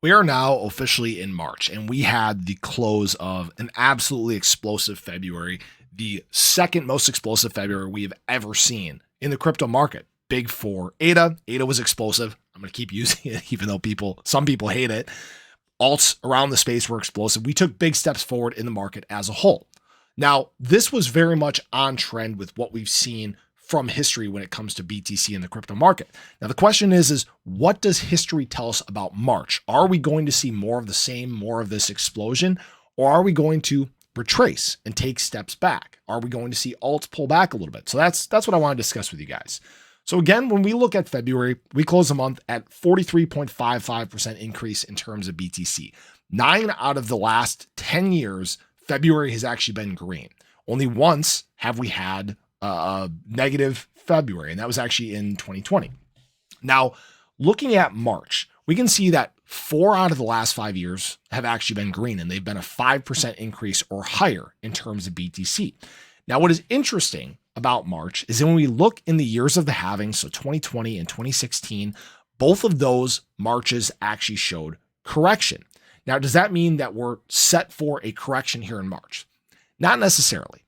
We are now officially in March, and we had the close of an absolutely explosive February, the second most explosive February we have ever seen in the crypto market. Big for ADA. ADA was explosive. I'm going to keep using it, even though some people hate it. Alts around the space were explosive. We took big steps forward in the market as a whole. Now, this was very much on trend with what we've seen from history when it comes to BTC in the crypto market. Now, the question is what does history tell us about March? Are we going to see more of the same, more of this explosion, or are we going to retrace and take steps back? Are we going to see alts pull back a little bit? So that's what I want to discuss with you guys. So again, when we look at February, we close the month at 43.55% increase in terms of BTC. 9 out of the last 10 years, February has actually been green. Only once have we had negative February, and that was actually in 2020. Now, looking at March, we can see that 4 out of the last 5 years have actually been green, and they've been a 5% increase or higher in terms of BTC. Now, what is interesting about March is that when we look in the years of the halving, so 2020 and 2016, both of those Marches actually showed correction. Now, does that mean that we're set for a correction here in March? Not necessarily.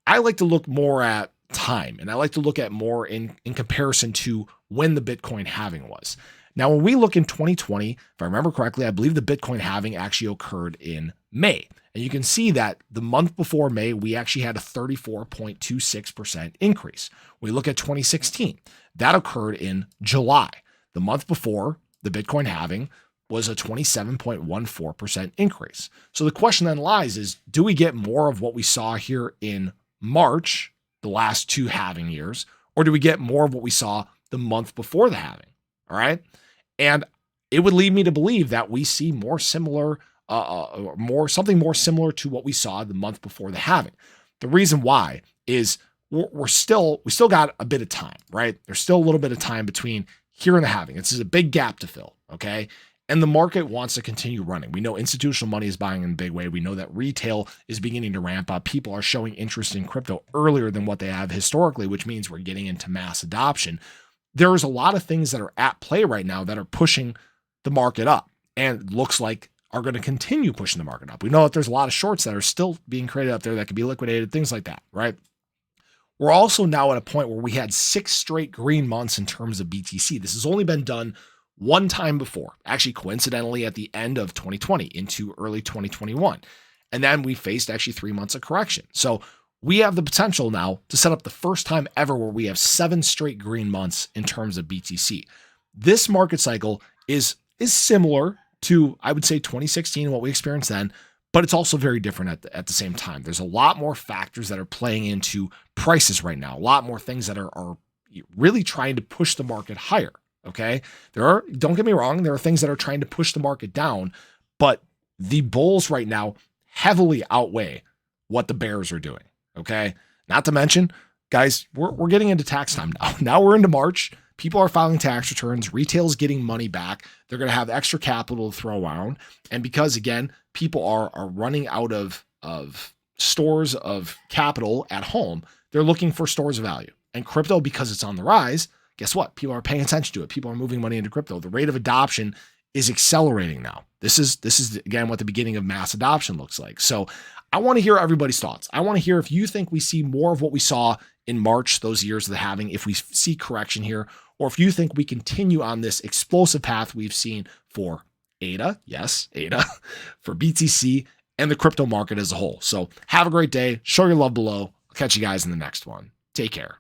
I like to look more at time, and I like to look at more in comparison to when the Bitcoin halving was. Now, when we look in 2020, if I remember correctly, I believe the Bitcoin halving actually occurred in May. And you can see that the month before May, we actually had a 34.26% increase. We look at 2016, that occurred in July. The month before the Bitcoin halving was a 27.14% increase. So the question then lies is, do we get more of what we saw here in March, the last 2 halving years, or do we get more of what we saw the month before the halving? All right. And it would lead me to believe that we see more similar, something more similar to what we saw the month before the halving. The reason why is we still got a bit of time, right? There's still a little bit of time between here and the halving. This is a big gap to fill. Okay. And the market wants to continue running. We know institutional money is buying in a big way. We know that retail is beginning to ramp up. People are showing interest in crypto earlier than what they have historically, which means we're getting into mass adoption. There's a lot of things that are at play right now that are pushing the market up and looks like are going to continue pushing the market up. We know that there's a lot of shorts that are still being created up there that can be liquidated, things like that, right? We're also now at a point where we had 6 straight green months in terms of BTC. This has only been done one time before, actually coincidentally at the end of 2020 into early 2021. And then we faced actually 3 months of correction. So we have the potential now to set up the first time ever where we have 7 straight green months in terms of BTC. This market cycle is similar to, I would say, 2016 and what we experienced then, but it's also very different at the same time. There's a lot more factors that are playing into prices right now, a lot more things that are really trying to push the market higher. Okay. Don't get me wrong, there are things that are trying to push the market down, but the bulls right now heavily outweigh what the bears are doing. Okay. Not to mention, guys, we're getting into tax time now. Now we're into March. People are filing tax returns. Retail's getting money back. They're going to have extra capital to throw around. And because, again, people are running out of stores of capital at home, they're looking for stores of value. And crypto, because it's on the rise, guess what? People are paying attention to it. People are moving money into crypto. The rate of adoption is accelerating now. This is again what the beginning of mass adoption looks like. So I want to hear everybody's thoughts. I want to hear if you think we see more of what we saw in March, those years of the halving, if we see correction here, or if you think we continue on this explosive path we've seen for ADA, yes, ADA, for BTC and the crypto market as a whole. So have a great day. Show your love below. I'll catch you guys in the next one. Take care.